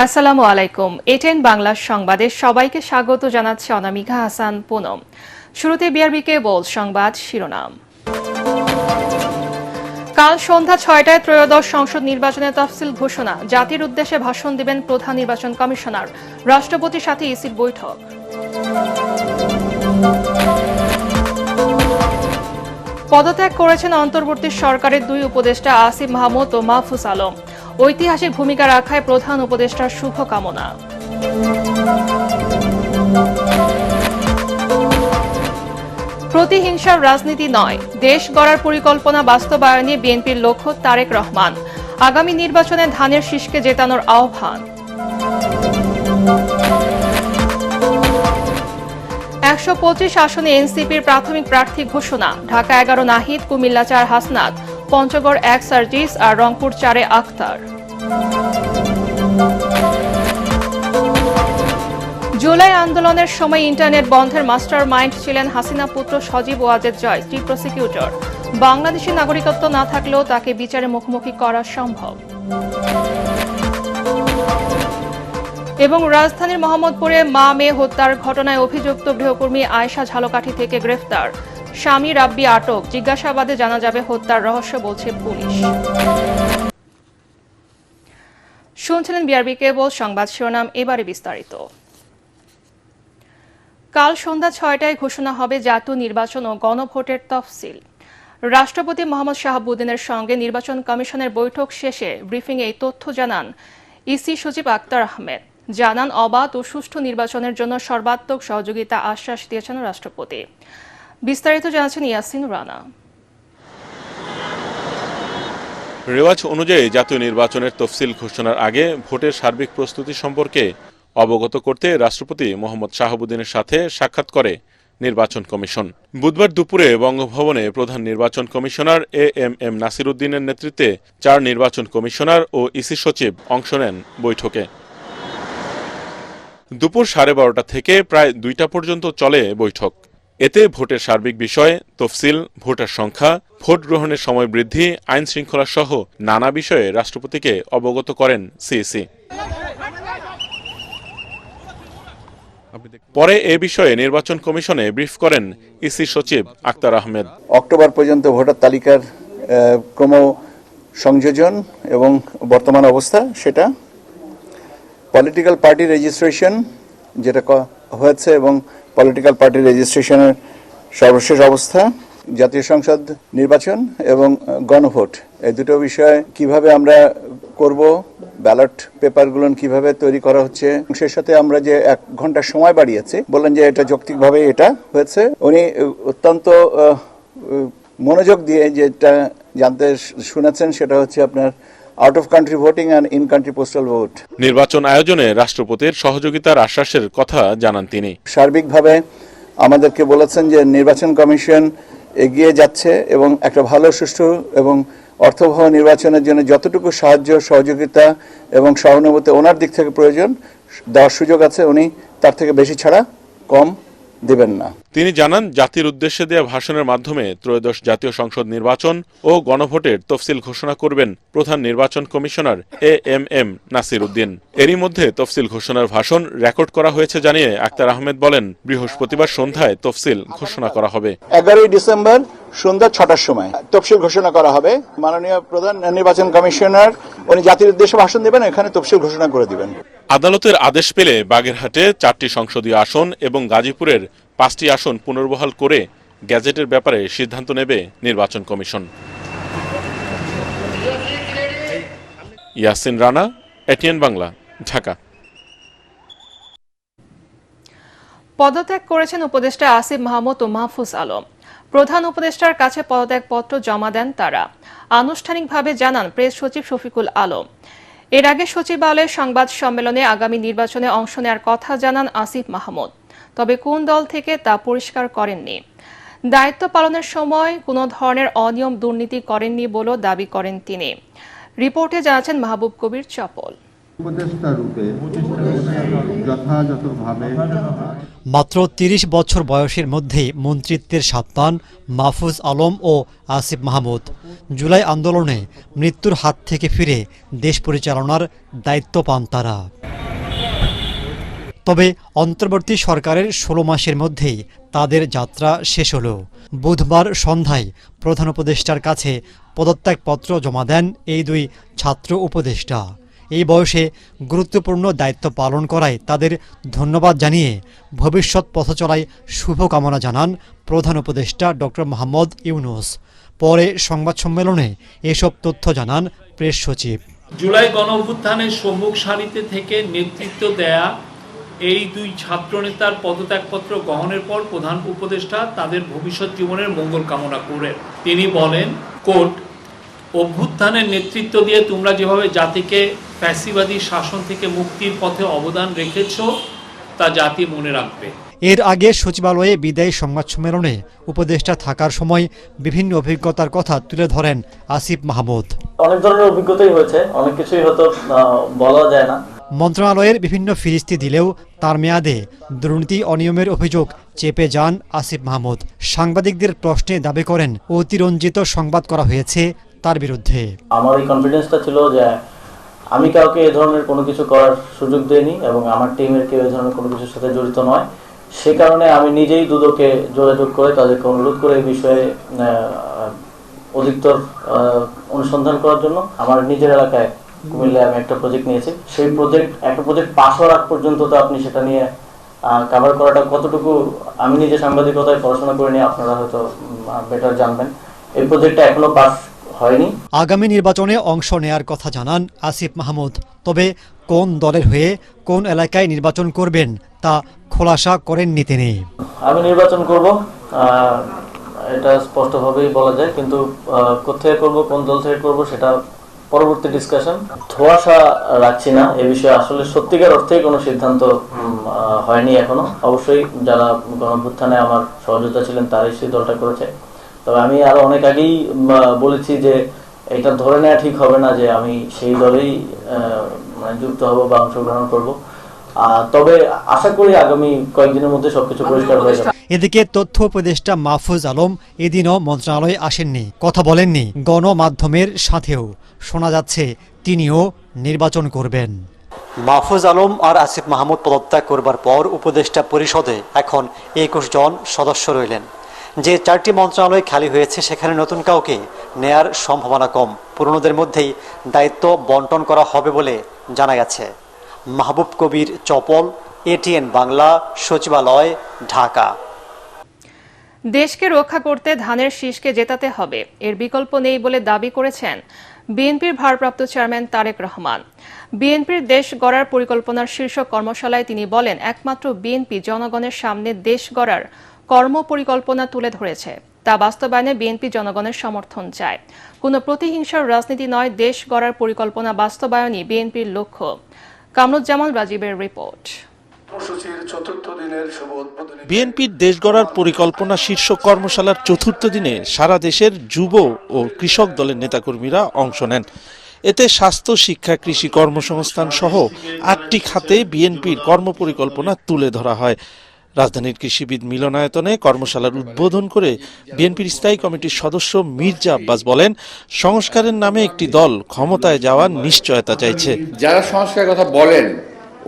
আসসালামু আলাইকুম। এটেন বাংলা সংবাদে সবাইকে স্বাগত জানাচ্ছে অনামিকা হাসান পুনম। শুরুতে বিআরবিকে বল সংবাদ শিরোনাম। কাল সন্ধ্যা ৬টায় ত্রয়োদশ সংসদ নির্বাচনের তফসিল ঘোষণা। জাতির উদ্দেশ্যে ভাষণ দিবেন প্রধান নির্বাচন কমিশনার। রাষ্ট্রপতির সাথে ইসির বৈঠক। পদত্যাগ করেছেন অন্তর্বর্তী সরকারের দুই উপদেষ্টা আসিফ মাহমুদ ও মাহফুজ আলম। ঐতিহাসিক ভূমিকা রাখায় প্রধান উপদেষ্টার শুভকামনা। প্রতিহিংসার রাজনীতি নয়, দেশ গড়ার পরিকল্পনা বাস্তবায়নে বিএনপির লক্ষ্য তারেক রহমান। আগামী নির্বাচনে ধানের শীষকে জেতানোর আহ্বান। ১২৫ আসনে এনসিপির প্রাথমিক প্রার্থী ঘোষণা। ঢাকা ১১ নাহিদ, কুমিল্লা ৪ হাসনাত, পঞ্চগড় ১ সার্জিস আর রংপুর ৪ আক্তার। জুলাই আন্দোলনের সময় ইন্টারনেট বন্ধের মাস্টার মাইন্ড ছিলেন হাসিনা পুত্র সজীব ওয়াজেদ জয়, চিফ প্রসিকিউটর। বাংলাদেশি নাগরিকত্ব না থাকলেও তাকে বিচারে মুখোমুখি করা সম্ভব। এবং রাজধানীর মোহাম্মদপুরে মা মেয়ে হত্যার ঘটনায় অভিযুক্ত গৃহকর্মী আয়েশা ঝালকাঠি থেকে গ্রেফতার। স্বামী রাব্বি আটক, জিজ্ঞাসাবাদে জানা যাবে হত্যার রহস্য, বলছে পুলিশ। শুনছিলেন বিআরবি কেবল সংবাদ শিরোনাম, এবারে বিস্তারিত। কাল সন্ধ্যা ৬টায় ঘোষণা হবে জাতীয় নির্বাচন ও গণভোটের তফসিল। রাষ্ট্রপতি মোহাম্মদ শাহাবুদ্দিনের সঙ্গে নির্বাচন কমিশনের বৈঠক শেষে ব্রিফিংয়ে এই তথ্য জানান ইসি সচিব আক্তার আহমেদ। জানান, অবাধ ও সুষ্ঠু নির্বাচনের জন্য সর্বাত্মক সহযোগিতা আশ্বাস দিয়েছেন রাষ্ট্রপতি। বিস্তারিত জানাচ্ছেন ইয়াসিন রানা। রেওয়াজ অনুযায়ী জাতীয় নির্বাচনের তফসিল ঘোষণার আগে ভোটের সার্বিক প্রস্তুতি সম্পর্কে অবগত করতে রাষ্ট্রপতি মোহাম্মদ শাহাবুদ্দিনের সাথে সাক্ষাৎ করে নির্বাচন কমিশন। বুধবার দুপুরে বঙ্গভবনে প্রধান নির্বাচন কমিশনার এএমএম নাসির উদ্দিনের নেতৃত্বে ৪ নির্বাচন কমিশনার ও ইসি সচিব অংশ নেন বৈঠকে। দুপুর 12:30 থেকে প্রায় 2টা পর্যন্ত চলে বৈঠক। এতে ভোটের সার্বিক বিষয়, তফসিল, ভোটার সংখ্যা, ভোট গ্রহণের সময় বৃদ্ধি, আইন শৃঙ্খলা সহ নানা বিষয়ে রাষ্ট্রপতিকে অবগত করেন সিইসি। পরে এ বিষয়ে নির্বাচন কমিশনে ব্রিফ করেন ইসি সচিব আক্তার আহমেদ। অক্টোবর পর্যন্ত ভোটার তালিকার ক্রম সংযোজন এবং বর্তমান অবস্থা, সেটা পলিটিক্যাল পার্টি রেজিস্ট্রেশন যেটা হয়েছে এবং পলিটিক্যাল পার্টি রেজিস্ট্রেশনের সর্বশেষ অবস্থা, জাতীয় সংসদ নির্বাচন এবং গণভোট, এই দুটো বিষয় কিভাবে আমরা করব, ব্যালট পেপারগুলো কিভাবে তৈরি করা হচ্ছে, সেই সাথে আমরা যে 1 ঘন্টা সময় বাড়িয়েছি, বললেন যে এটা যৌক্তিকভাবে এটা হয়েছে। উনি অত্যন্ত মনোযোগ দিয়ে যেটা জানতে শুনেছেন সেটা হচ্ছে আপনার out of country voting and in country postal vote. নির্বাচন আয়োজনে রাষ্ট্রপতির সহযোগিতার আশ্বাসের কথা জানান তিনি। সার্বিকভাবে আমাদেরকে বলেছেন যে নির্বাচন কমিশন এগিয়ে যাচ্ছে এবং একটা ভালো, সুষ্ঠু এবং অর্থবহ নির্বাচনের জন্য যতটুকু সাহায্য, সহযোগিতা এবং সহানুভূতি ওনার দিক থেকে প্রয়োজন দেওয়ার সুযোগ আছে, উনি তার থেকে বেশি ছাড়া কম দেবেন না। তিনি জানান, জাতির উদ্দেশ্যে দেয়া ভাষণের মাধ্যমে ত্রয়োদশ জাতীয় সংসদ নির্বাচন ও গণভোটের তফসিল ঘোষণা করবেন প্রধান নির্বাচন কমিশনার এএমএম নাসির উদ্দিন। এরই মধ্যে তফসিল ঘোষণার ভাষণ রেকর্ড করা হয়েছে জানিয়ে আক্তার আহমেদ বলেন, বৃহস্পতিবার সন্ধ্যায় তফসিল ঘোষণা করা হবে। 11ই ডিসেম্বর সন্ধ্যা 6টার সময় তফসিল ঘোষণা করা হবে। মাননীয় প্রধান নির্বাচন কমিশনার উনি জাতির উদ্দেশ্যে ভাষণ দেবেন, এখানে তফসিল ঘোষণা করে দিবেন। আদালতের আদেশ পেলে বাগেরহাটে 4টি সংসদীয় আসন এবং গাজীপুরের 5টি আসন পুনর্বহাল করে গ্যাজেটের ব্যাপারে সিদ্ধান্ত নেবে নির্বাচন কমিশন। ইয়াসিন রানা, এটিএন বাংলা, ঢাকা। পদত্যাগ করেছেন উপদেষ্টা আসিফ মাহমুদ ও মাহফুজ আলম। প্রধান উপদেষ্টার কাছে পদত্যাগপত্র জমা দেন তারা, আনুষ্ঠানিকভাবে জানান প্রেস সচিব শফিকুল আলম। এর আগে সচিবালয়ের সংবাদ সম্মেলনে আগামী নির্বাচনে অংশ নেওয়ার কথা জানান আসিফ মাহমুদ, তবে কোন দল থেকে তা পরিষ্কার করেননি। দায়িত্ব পালনের সময় কোনো ধরনের অনিয়ম, দুর্নীতি করেননি বলেও দাবি করেন তিনি। রিপোর্টে জানাচ্ছেন মাহবুব কবির চপল। উপদেষ্টা রূপে যথাযথভাবে মাত্র ৩০ বছর বয়সের মধ্যেই মন্ত্রিত্বের স্বাদ পান মাহফুজ আলম ও আসিফ মাহমুদ। জুলাই আন্দোলনে মৃত্যুর হাত থেকে ফিরে দেশ পরিচালনার দায়িত্ব পান তারা। তবে অন্তর্বর্তী সরকারের ১৬ মাসের মধ্যেই তাদের যাত্রা শেষ হলো। বুধবার সন্ধ্যায় প্রধান উপদেষ্টার কাছে পদত্যাগপত্র জমা দেন এই দুই ছাত্র উপদেষ্টা। এই বয়সে গুরুত্বপূর্ণ দায়িত্ব পালন করায় তাদের ধন্যবাদ জানিয়ে ভবিষ্যৎ পথচলায় শুভকামনা জানান প্রধান উপদেষ্টা ডক্টর মোহাম্মদ ইউনূস। পরে সংবাদ সম্মেলনে এসব তথ্য জানান প্রেস সচিব। জুলাই গণঅভ্যুত্থানের সম্মুখ সারিতে থেকে নেতৃত্ব দেয়া এই দুই ছাত্রনেতার পদত্যাগপত্র গ্রহণের পর প্রধান উপদেষ্টা তাদের ভবিষ্যৎ জীবনের মঙ্গল কামনা করেন। তিনি বলেন, কোর্ট, অভ্যুত্থানের নেতৃত্ব দিয়ে তোমরা যেভাবে জাতিকে ফ্যাসিবাদী শাসন থেকে মুক্তির পথে অবদান রেখেছ তা জাতি মনে রাখবে। এর আগে সচিবালয়ে বিদায়ী সংবাদ সম্মেলনে উপদেষ্টা থাকার সময় বিভিন্ন অভিজ্ঞতার কথা তুলে ধরেন আসিফ মাহমুদ। অনেক ধরনের অভিজ্ঞতাই হয়েছে, অনেক কিছুই হয়তো বলা যায় না। মন্ত্রণালয়ের বিভিন্ন ফিরিস্তি দিলেও তার মেয়াদে দুর্নীতি অনিয়মের অভিযোগ চেপে যান আসিফ মাহমুদ। সাংবাদিকদের প্রশ্নে দাবি করেন অতিরঞ্জিত সংবাদ করা হয়েছে তার বিরুদ্ধে। আমার এই কনফিডেন্সটা ছিল যে আমি কাউকে এই ধরনের কোনো কিছু করার সুযোগ দেইনি এবং আমার টিমের কেউ এই ধরনের কোনো কিছুর সাথে জড়িত নয়। সে কারণে আমি নিজেই দুদকে যোগাযোগ করে তাদেরকে অনুরোধ করে এই বিষয়ে অধিকতর অনুসন্ধান করার জন্য। আমার নিজের এলাকায় কুমিল্লায় আমি একটা প্রজেক্ট নিয়েছি। সেই একটা প্রজেক্ট পাস হওয়ার আগ পর্যন্ত তো আপনি সেটা নিয়ে কভার করাটা কতটুকু, আমি নিজে সাংবাদিকতায় পড়াশোনা করে নিয়ে আপনারা হয়তো বেটার জানবেন। এই প্রজেক্টটা এখনো পাস হয়নি। আগামী নির্বাচনে অংশ নেয়ার কথা জানান আসিফ মাহমুদ। তবে কোন দলের হয়ে কোন এলাকায় নির্বাচন করবেন তা খোলাসা করেননি তিনি। আমি নির্বাচন করব, এটা স্পষ্টভাবেই বলা যায়, কিন্তু কোথায় করব, কোন দল থেকে করব সেটা পরবর্তী ডিসকাশন। ধোঁয়াশা রাখছি না এ বিষয়ে, আসলে সত্যিকার অর্থেই কোনো সিদ্ধান্ত হয়নি এখনো। অবশ্যই যারা গণঅভ্যুত্থানে আমার সহযোগিতা ছিলেন তারাই সেই দলটা করেছে। তবে আমি আরো অনেক আগেই বলেছি যে এটা ধরে নেওয়া ঠিক হবে না যে আমি সেই দলেই যুক্ত হব বা অংশগ্রহণ করব। তবে আশা করি আগামী কয়েকদিনের মধ্যে সবকিছু পরিষ্কার হয়ে যাবে। এদিকে তথ্য উপদেষ্টা মাহফুজ আলম এদিনও মন্ত্রণালয়ে আসেননি, কথা বলেননি। গণমাধ্যমের সাথেও শোনা যাচ্ছে তিনিও নির্বাচন করবেন। মাহফুজ আলম আর আসিফ মাহমুদ পদত্যাগ করবার পর উপদেষ্টা পরিষদে এখন 21 জন সদস্য রইলেন। যে 4টি মন্ত্রণালয় খালি হয়েছে সেখানে নতুন কাউকে নেয়ার সম্ভাবনা কম। পুরনোদের মধ্যেই দায়িত্ব বন্টন করা হবে বলে জানা গেছে। মাহবুব কবির, চপল, এটিএন বাংলা, সচিবালয়, ঢাকা। দেশকে রক্ষা করতে ধানের শীষকে জেতাতে হবে, এর বিকল্প নেই বলে দাবি করেছেন বিএনপির ভারপ্রাপ্ত চেয়ারম্যান তারেক রহমান। বিএনপির দেশ গড়ার পরিকল্পনার শীর্ষক কর্মশালায় তিনি বলেন, একমাত্র বিএনপি জনগণের সামনে দেশ গড়ার কর্মপরিকল্পনা তুলে ধরেছে। তা বাস্তবায়নে বিএনপি জনগণের সমর্থন চায়। কোনো প্রতিহিংসার রাজনীতি নয়, দেশ গড়ার পরিকল্পনা বাস্তবায়নই বিএনপির লক্ষ্য। কামরুজ্জামান রাজীবের রিপোর্ট। বিএনপির দেশ গড়ার পরিকল্পনা শীর্ষক কর্মশালার চতুর্থ দিনে সারা দেশের যুব ও কৃষক দলের নেতাকর্মীরা অংশ নেন। এতে স্বাস্থ্য, শিক্ষা, কৃষি, কর্মসংস্থান সহ 8টি খাতে বিএনপির কর্মপরিকল্পনা তুলে ধরা হয়। রাজধানীর কৃষিবিদ মিলনায়তনে কর্মশালার উদ্বোধন করে বিএনপির স্থায়ী কমিটির সদস্য মির্জা আব্বাস বলেন, সংস্কারের নামে একটি দল ক্ষমতায় যাওয়ার নিশ্চয়তা চাইছে। যারা সংস্কারের কথা বলেন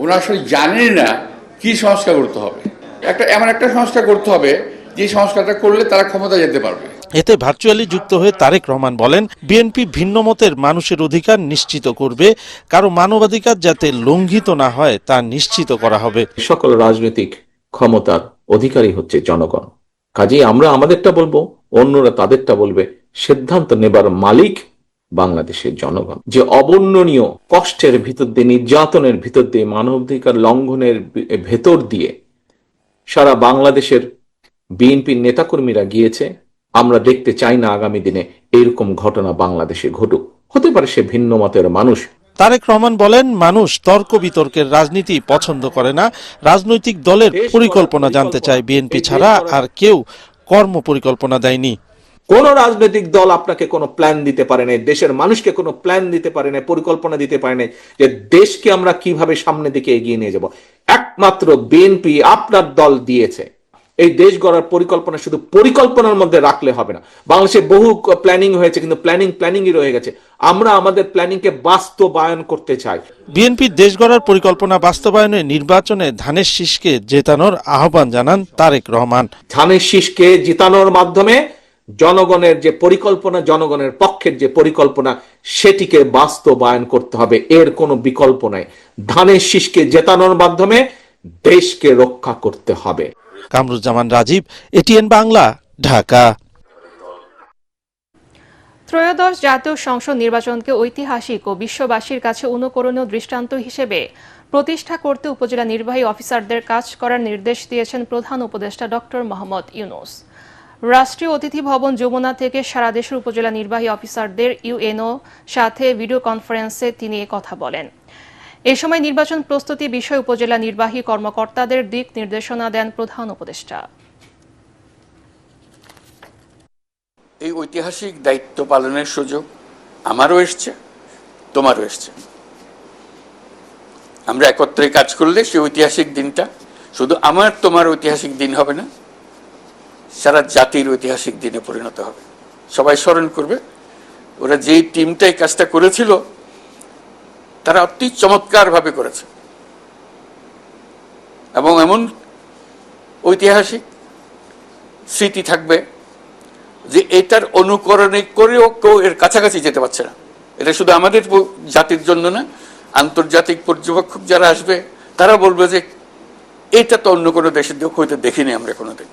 ওনারা আসলে জানেন না কি সংস্কার করতে হবে। এমন একটা সংস্কার করতে হবে যে সংস্কারটা করলে তারা ক্ষমতায় যেতে পারবে। এতে ভার্চুয়ালি যুক্ত হয়ে তারেক রহমান বলেন, বিএনপি ভিন্ন মতের মানুষের অধিকার নিশ্চিত করবে, কারো মানবাধিকার যাতে লঙ্ঘিত না হয় তা নিশ্চিত করা হবে। সকল রাজনৈতিক ক্ষমতার অধিকারী হচ্ছে জনগণ। কাজেই আমরা আমাদেরটা বলবো, অন্যরা তাদেরটা বলবে। সিদ্ধান্ত নেবার মালিক বাংলাদেশের জনগণ। যে অবর্ণনীয় কষ্টের ভিতর দিয়ে, নির্যাতনের ভিতর দিয়ে, মানবাধিকার লঙ্ঘনের ভেতর দিয়ে সারা বাংলাদেশের বিএনপির নেতাকর্মীরা গিয়েছে, আমরা দেখতে চাই না আগামী দিনে এইরকম ঘটনা বাংলাদেশে ঘটুক। হতে পারে সে ভিন্ন মতের মানুষ। তারেক রহমান বলেন, মানুষ তর্ক বিতর্কের রাজনীতি পছন্দ করে না, রাজনৈতিক দলের পরিকল্পনা জানতে চায়। বিএনপি ছাড়া আর কেউ কর্ম পরিকল্পনা দেয়নি। কোন রাজনৈতিক দল আপনাকে কোনো প্ল্যান দিতে পারে নাই, দেশের মানুষকে কোনো প্ল্যান দিতে পারে নাই, পরিকল্পনা দিতে পারে নাই যে দেশকে আমরা কিভাবে সামনের দিকে এগিয়ে নিয়ে যাব। একমাত্র বিএনপি আপনার দল দিয়েছে। এই দেশ গড়ার পরিকল্পনা শুধু পরিকল্পনার মধ্যে রাখলে হবে না। বাংলাদেশে বহু প্ল্যানিং হয়েছে, কিন্তু প্ল্যানিংই রয়ে গেছে। আমরা আমাদের প্ল্যানিংকে বাস্তবায়ন করতে চাই। বিএনপির দেশ গড়ার পরিকল্পনা বাস্তবায়নে নির্বাচনে ধানের শীষকে জেতানোর আহ্বান জানান তারেক রহমান। ধানের শীষকে জিতানোর মাধ্যমে জনগণের যে পরিকল্পনা, জনগণের পক্ষের যে পরিকল্পনা, সেটিকে বাস্তবায়ন করতে হবে। এর কোনো বিকল্প নাই। ধানের শীষকে জেতানোর মাধ্যমে দেশকে রক্ষা করতে হবে। কামরুজ্জামান রাজীব, এটিএন বাংলা, ঢাকা। ত্রয়োদশ জাতীয় সংসদ নির্বাচনকে ঐতিহাসিক ও বিশ্ববাসীর কাছে অনুকরণীয় দৃষ্টান্ত হিসেবে প্রতিষ্ঠা করতে উপজেলা নির্বাহী অফিসারদের কাজ করার নির্দেশ দিয়েছেন প্রধান উপদেষ্টা ডক্টর মোহাম্মদ ইউনূস। রাষ্ট্রীয় অতিথি ভবন যমুনা থেকে সারা দেশের উপজেলা নির্বাহী অফিসারদের ইউএনও সাথে ভিডিও কনফারেন্সে তিনি কথা বলেন। এ সময় নির্বাচন প্রস্তুতি বিষয়ে উপজেলা নির্বাহী কর্মকর্তাদের দিক নির্দেশনা দেন প্রধান উপদেষ্টা। এই ঐতিহাসিক দায়িত্ব পালনের সুযোগ আমারও এসছে, তোমারও এসছে। আমরা একত্রে কাজ করলে সেই ঐতিহাসিক দিনটা শুধু আমার তোমার ঐতিহাসিক দিন হবে না, সারা জাতির ঐতিহাসিক দিনে পরিণত হবে। সবাই স্মরণ করবে ওরা যেই টিমটাই কাজটা করেছিল তারা অতি চমৎকারভাবে করেছে, এবং এমন ঐতিহাসিক স্মৃতি থাকবে যে এটার অনুকরণে করেও কেউ এর কাছাকাছি যেতে পারছে না। এটা শুধু আমাদের জাতির জন্য না, আন্তর্জাতিক পর্যবেক্ষক যারা আসবে তারা বলবে যে এটা তো অন্য কোনো দেশের হয়তো দেখিনি আমরা কোনোদিন।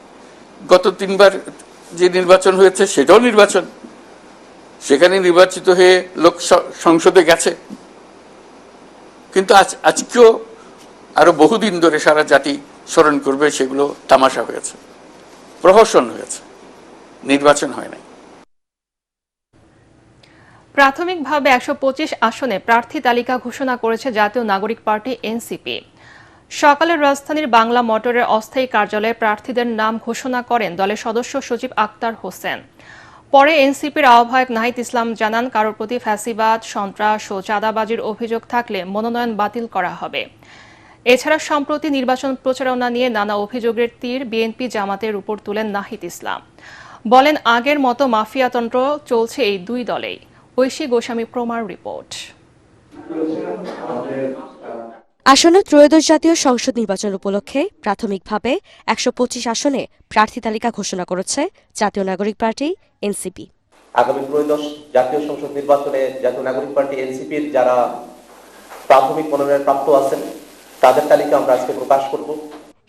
গত 3 বার যে নির্বাচন হয়েছে সেটাও নির্বাচন, সেখানে নির্বাচিত হয়ে লোক সংসদে গেছে, কিন্তু আজকেও আরো বহুদিন ধরে সারা জাতি স্মরণ করবে সেগুলো তামাশা হয়েছে, প্রহসন হয়েছে, নির্বাচন হয় নাই। প্রাথমিকভাবে 125 আসনে প্রার্থী তালিকা ঘোষণা করেছে জাতীয় নাগরিক পার্টি এনসিপি। সকালে রাজধানীর বাংলা মোটরের অস্থায়ী কার্যালয়ে প্রার্থীদের নাম ঘোষণা করেন দলের সদস্য সচিব আক্তার হোসেন। পরে এনসিপির আহ্বায়ক নাহিদ ইসলাম জানান, কারোর প্রতি ফ্যাসিবাদ, সন্ত্রাস ও চাঁদাবাজির অভিযোগ থাকলে মনোনয়ন বাতিল করা হবে। এছাড়া সম্প্রতি নির্বাচন প্রচারণা নিয়ে নানা অভিযোগের তীর বিএনপি জামাতের উপর তুলেন নাহিদ ইসলাম। বলেন, আগের মতো মাফিয়াতন্ত্র চলছে এই দুই দলেই। ঐশী গোস্বামী প্রমার রিপোর্ট। আসন্ন ত্রয়োদশ জাতীয় সংসদ নির্বাচন উপলক্ষে প্রাথমিকভাবে 125 আসনে প্রার্থী তালিকা ঘোষণা করেছে জাতীয় নাগরিক পার্টি এনসিপি। আগামী ত্রয়োদশ জাতীয় সংসদ নির্বাচনে জাতীয় নাগরিক পার্টি এনসিপির যারা প্রাথমিক মনোনয়ন প্রাপ্ত আছেন তাদের তালিকা আমরা আজকে প্রকাশ করব।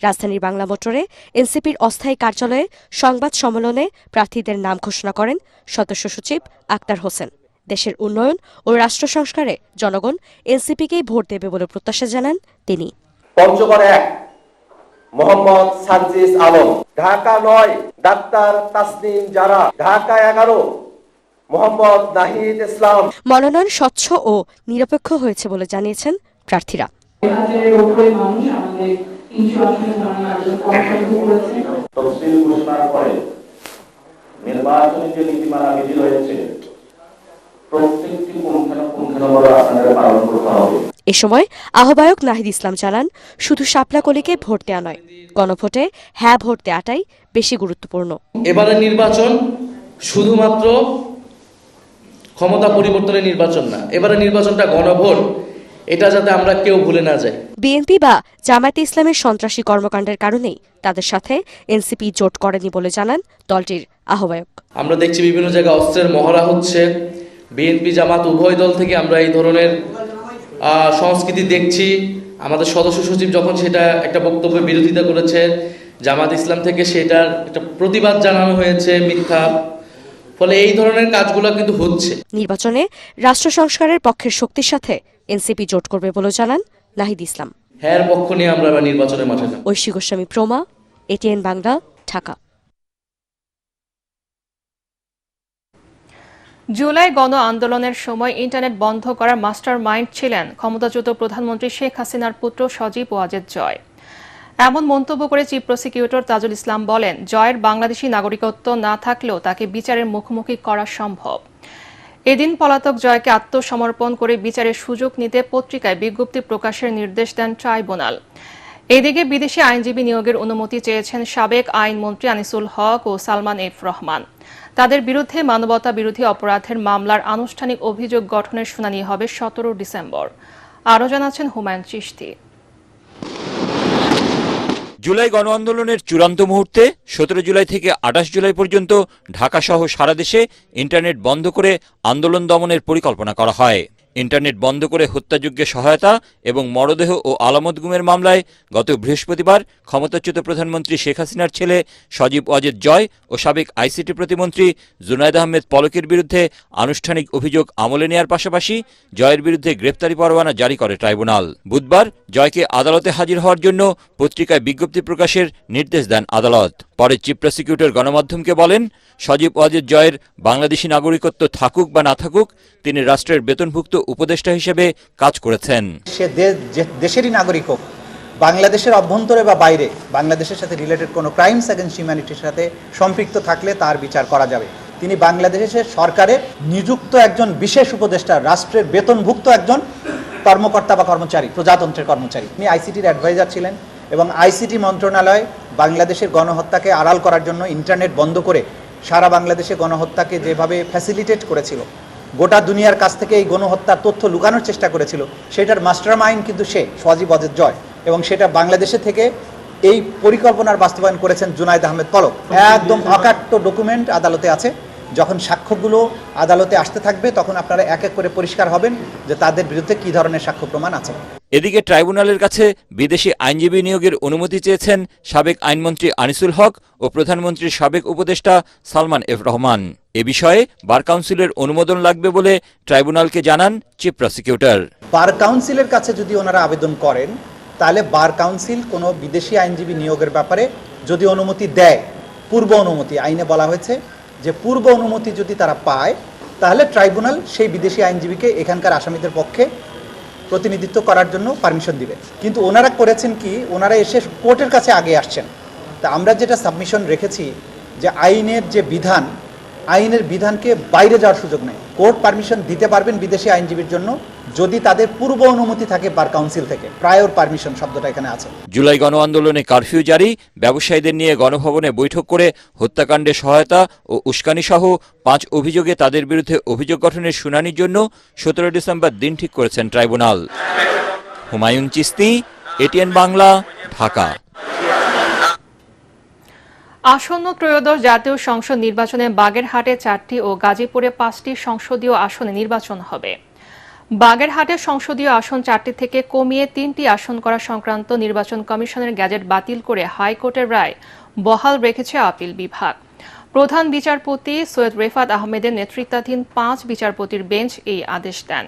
রাজধানীর বাংলা মোটরে এনসিপির অস্থায়ী কার্যালয়ে সংবাদ সম্মেলনে প্রার্থীদের নাম ঘোষণা করেন সদস্য সচিব আক্তার হোসেন। দেশের উন্নয়ন ও রাষ্ট্র সংস্কারে জনগণ এনসিপিকেই ভোট দেবে বলে প্রত্যাশা জানান তিনি। পঞ্চগড় 1 মোহাম্মদ সার্জিস আলম, ঢাকা 9 ডাক্তার তাসনিম জারা, ঢাকা 11 মোহাম্মদ নাহিদ ইসলাম। মনোনয়ন স্বচ্ছ ও নিরপেক্ষ হয়েছে বলে জানিয়েছেন প্রার্থীরা। তফসিল ঘোষণার পরে নির্বাচনী যে নীতিমালা বিধি রয়েছে প্রত্যেকটি পুঙ্খানুপুঙ্খানুভাবে আপনাদের পালন করতে হবে। এ সময় আহ্বায়ক নাহিদ ইসলাম জানান, শুধু শাপলাকলিকে ভোট দেওয়া নয়, গণভোটে হ্যাঁ ভোট দেওয়াটাই বেশি গুরুত্বপূর্ণ। এবারের নির্বাচন শুধুমাত্র ক্ষমতা পরিবর্তনের নির্বাচন না, এবারের নির্বাচনটা গণভোট, এটা যাতে আমরা কেউ ভুলে না যাই। বিএনপি বা জামায়াতে ইসলামের সন্ত্রাসী কর্মকাণ্ডের কারণেই তাদের সাথে এনসিপি জোট করেনি বলে জানান দলটির আহ্বায়ক। আমরা দেখছি বিভিন্ন জায়গায় অস্ত্রের মহড়া হচ্ছে, বিএনপি জামাত উভয় দল থেকে আমরা এই ধরনের সংস্কৃতি দেখছি। আমাদের সদস্য সচিব যখন সেটা একটা বক্তব্যের বিরোধিতা করেছে, জামাত ইসলাম থেকে সেটার একটা প্রতিবাদ জানানো হয়েছে মিথ্যা। ফলে এই ধরনের কাজগুলো কিন্তু হচ্ছে। নির্বাচনে রাষ্ট্র সংস্কারের পক্ষের শক্তির সাথে এনসিপি জোট করবে বলে জানান নাহিদ ইসলাম। হ্যাঁ পক্ষ নিয়ে আমরা এবার নির্বাচনের মাঠে না। ঐশী গোস্বামী প্রমা, এটিএন বাংলা, ঢাকা। জুলাই গণ আন্দোলনের সময় ইন্টারনেট বন্ধ করার মাস্টার মাইন্ড ছিলেন ক্ষমতাচ্যুত প্রধানমন্ত্রী শেখ হাসিনার পুত্র সজীব ওয়াজেদ জয়। এমন মন্তব্য করে চিফ প্রসিকিউটর তাজুল ইসলাম বলেন, জয়ের বাংলাদেশি নাগরিকত্ব না থাকলেও তাকে বিচারের মুখোমুখি করা সম্ভব। এদিন পলাতক জয়কে আত্মসমর্পণ করে বিচারের সুযোগ নিতে পত্রিকায় বিজ্ঞপ্তি প্রকাশের নির্দেশ দেন ট্রাইব্যুনাল। এদিকে বিদেশি আইনজীবী নিয়োগের অনুমতি চেয়েছেন সাবেক আইনমন্ত্রী আনিসুল হক ও সালমান এফ রহমান। তাদের বিরুদ্ধে মানবতা বিরোধী অপরাধের মামলার আনুষ্ঠানিক অভিযোগ গঠনের শুনানি হবে 17 ডিসেম্বর। আরও জানাচ্ছেন হুমায়ুন চিশতি। জুলাই গণ আন্দোলনের চূড়ান্ত মুহূর্তে 17 জুলাই থেকে 28 জুলাই পর্যন্ত ঢাকাসহ সারা দেশে ইন্টারনেট বন্ধ করে আন্দোলন দমনের পরিকল্পনা করা হয়। ইন্টারনেট বন্ধ করে হত্যাযজ্ঞে সহায়তা এবং মরদেহ ও আলামত গুমের মামলায় গত বৃহস্পতিবার ক্ষমতাচ্যুত প্রধানমন্ত্রী শেখ হাসিনার ছেলে সজীব ওয়াজেদ জয় ও সাবেক আইসিটি প্রতিমন্ত্রী জুনায়েদ আহমেদ পলকের বিরুদ্ধে আনুষ্ঠানিক অভিযোগ আমলে নেয়ার পাশাপাশি জয়ের বিরুদ্ধে গ্রেপ্তারি পরোয়ানা জারি করে ট্রাইব্যুনাল। বুধবার জয়কে আদালতে হাজির হওয়ার জন্য পত্রিকায় বিজ্ঞপ্তি প্রকাশের নির্দেশ দেন আদালত। পরে চিফ প্রসিকিউটর গণমাধ্যমকে বলেন, সজীব ওয়াজেদ জয়ের বাংলাদেশি নাগরিকত্ব থাকুক বা না থাকুক, তিনি রাষ্ট্রের বেতনভুক্ত উপদেষ্টা হিসেবে কাজ করেছেন। সে দেশেরই নাগরিক হোক, বাংলাদেশের অভ্যন্তরে বা বাইরে বাংলাদেশের সাথে রিলেটেড কোনো ক্রাইমস এগেইনস্ট হিউম্যানিটির সাথে সম্পৃক্ত থাকলে তার বিচার করা যাবে। তিনি বাংলাদেশের সরকারে নিযুক্ত একজন বিশেষ উপদেষ্টা, রাষ্ট্রের বেতনভুক্ত একজন কর্মকর্তা বা কর্মচারী, প্রজাতন্ত্রের কর্মচারী। তিনি আইসিটির অ্যাডভাইজার ছিলেন এবং আইসিটি মন্ত্রণালয় বাংলাদেশের গণহত্যাকে আড়াল করার জন্য ইন্টারনেট বন্ধ করে সারা বাংলাদেশে গণহত্যাকে যেভাবে ফ্যাসিলিটেট করেছিল, গোটা দুনিয়ার কাছ থেকে এই গণহত্যার তথ্য লুকানোর চেষ্টা করেছিল, সেটার মাস্টার মাইন্ড কিন্তু সে সজীব ওয়াজেদ জয়, এবং সেটা বাংলাদেশে থেকে এই পরিকল্পনার বাস্তবায়ন করেছেন জুনায়েদ আহমেদ পলক। একদম অকাট্য ডকুমেন্ট আদালতে আছে। যখন সাক্ষ্যগুলো আদালতে আসতে থাকবে তখন আপনারা এক এক করে পরিষ্কার হবেন যে তাদের বিরুদ্ধে কি ধরনের সাক্ষ্য প্রমাণ আছে। এদিকে ট্রাইব্যুনালের কাছে বিদেশি আইনজীবী নিয়োগের অনুমতি চেয়েছেন সাবেক আইনমন্ত্রী আনিসুল হক ও প্রধানমন্ত্রীর সাবেক উপদেষ্টা সালমান এফ রহমান। এ বিষয়ে বার কাউন্সিলের অনুমোদন লাগবে বলে ট্রাইব্যুনালকে জানান চিফ প্রসিকিউটর। বার কাউন্সিলের কাছে যদি ওনারা আবেদন করেন, তাহলে বার কাউন্সিল কোনো বিদেশি আইনজীবী নিয়োগের ব্যাপারে যদি অনুমতি দেয়, পূর্ব অনুমতি, আইনে বলা হয়েছে যে পূর্ব অনুমতি যদি তারা পায়, তাহলে ট্রাইব্যুনাল সেই বিদেশি আইনজীবীকে এখানকার আসামিদের পক্ষে প্রতিনিধিত্ব করার জন্য পারমিশন দিবে। কিন্তু ওনারা করেছেন কি, ওনারা এসে কোর্টের কাছে আগে আসছেন। তা আমরা যেটা সাবমিশন রেখেছি যে আইনের যে বিধান, আইনের বিধানকে বাইরে যাওয়ার সুযোগ নেই। কোর্ট পারমিশন দিতে পারবেন বিদেশি আইনজীবীর জন্য যদি তাদের পূর্ব অনুমতি থাকে বার কাউন্সিল থেকে। প্রায়র পারমিশন শব্দটা এখানে আছে। জুলাই গণ আন্দোলনে কারফিউ জারি, ব্যবসায়ীদের নিয়ে গণভবনে বৈঠক করে হত্যাকাণ্ডে সহায়তা ও উস্কানি সহ 5 অভিযোগে তাদের বিরুদ্ধে অভিযোগ গঠনের শুনানির জন্য 17 ডিসেম্বর দিন ঠিক করেছেন ট্রাইব্যুনাল। হুমায়ুন চিশতি, এটিএন বাংলা, ঢাকা। আসন্ন ত্রয়োদশ জাতীয় সংসদ নির্বাচনে বাগেরহাটে 4টি ও গাজীপুরে 5টি সংসদীয় আসনে নির্বাচন হবে। বাগেরহাটের সংসদীয় আসন 4টি থেকে কমিয়ে 3টি আসন করা সংক্রান্ত নির্বাচন কমিশনের গ্যাজেট বাতিল করে হাইকোর্টের রায় বহাল রেখেছে আপিল বিভাগ। প্রধান বিচারপতি সৈয়দ রেফাত আহমেদের নেতৃত্বাধীন 5 বিচারপতির বেঞ্চ এই আদেশ দেন।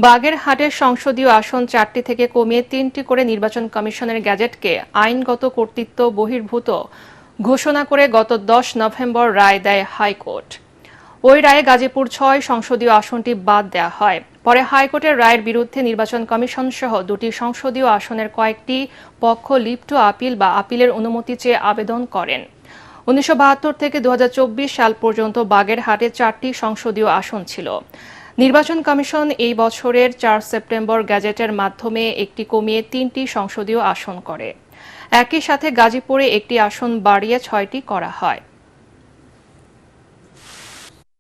বাগেরহাটের সংসদীয় আসন 4টি থেকে কমিয়ে 3টি করে নির্বাচন কমিশনের গ্যাজেটকে আইনগত কর্তৃত্ব বহির্ভূত ঘোষণা করে গত 10 নভেম্বর রায় দেয় হাইকোর্ট। ওই রায়ে গাজীপুর 6 সংসদীয় আসনটি বাদ দেওয়া হয়। পরে হাইকোর্টের রায়ের বিরুদ্ধে নির্বাচন কমিশন সহ 2টি সংসদীয় আসনের কয়েকটি পক্ষ লিভ টু আপিল বা আপিলের অনুমতি চেয়ে আবেদন করেন। 1972 থেকে 2024 সাল পর্যন্ত বাগেরহাটে 4টি সংসদীয় আসন ছিল। নির্বাচন কমিশন এই বছরের 4 সেপ্টেম্বর গ্যাজেটের মাধ্যমে একটি কমিয়ে 3টি সংসদীয় আসন করে। একই সাথে গাজীপুরে একটি আসন বাড়িয়ে 6টি করা হয়।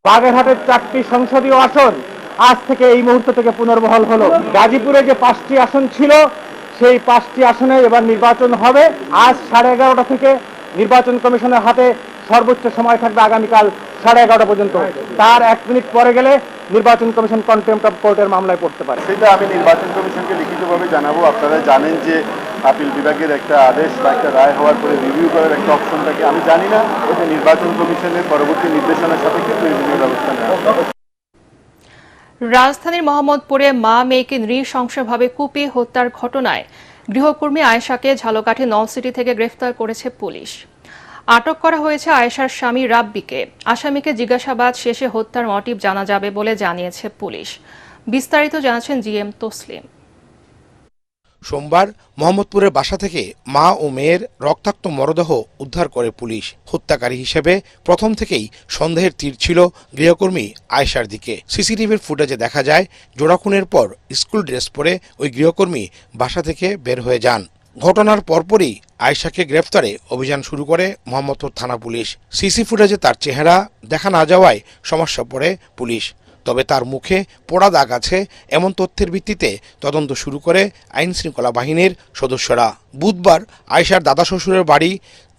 বাগেরহাটের 4টি সংসদীয় আসন আজ থেকে এই মুহূর্ত থেকে পুনর্বহাল হলো। গাজীপুরে যে 5টি আসন ছিল সেই 5টি আসনে এবার নির্বাচন হবে। আজ 11:30 থেকে নির্বাচন কমিশনের হাতে সর্বোচ্চ সময় থাকবে আগামীকাল 11:30 পর্যন্ত। তার 1 মিনিট পরে গেলে নির্বাচন কমিশন কন্টেম্প্ট অফ কোর্টের মামলায় পড়তে পারে। সেটা আমি নির্বাচন কমিশনকে লিখিতভাবে জানাবো। আপনারা জানেন যে আপিল বিভাগের একটা আদেশ বা একটা রায় হওয়ার পরে রিভিউ করার একটা অপশন থাকে। আমি জানি না ওটা নির্বাচন কমিশনের পরবর্তী নির্দেশনার সাপেক্ষে রিভিউ ব্যবস্থা নেওয়া হবে। রাজধানীর মোহাম্মদপুরে মা মেয়েকে নৃশংসভাবে কুপিয়ে হত্যার ঘটনায় গৃহকর্মী আয়েশাকে ঝালকাঠি নলসিটি থেকে গ্রেফতার করেছে পুলিশ। আটক করা হয়েছে আয়েশার স্বামী রাব্বিকে। আসামিকে জিজ্ঞাসাবাদ শেষে হত্যার মোটিভ জানা যাবে বলে জানিয়েছে পুলিশ। বিস্তারিত জানাচ্ছেন জিএম তসলিম। সোমবার মোহাম্মদপুরের বাসা থেকে মা ও মেয়ের রক্তাক্ত মরদেহ উদ্ধার করে পুলিশ। হত্যাকারী হিসেবে প্রথম থেকেই সন্দেহের তীর ছিল গৃহকর্মী আয়েশার দিকে। সিসিটিভির ফুটেজে দেখা যায় জোড়াখুনের পর স্কুল ড্রেস পরে ওই গৃহকর্মী বাসা থেকে বের হয়ে যান। ঘটনার পরপরই আয়েশাকে গ্রেফতারে অভিযান শুরু করে মোহাম্মদপুর থানা পুলিশ। সিসি ফুটেজে তার চেহারা দেখা না যাওয়ায় সমস্যা পড়ে পুলিশ। তবে তার মুখে পোড়া দাগ আছে এমন তথ্যের ভিত্তিতে তদন্ত শুরু করে আইন শৃঙ্খলা বাহিনীর সদস্যরা। বুধবার আয়েশার দাদা শ্বশুরের বাড়ি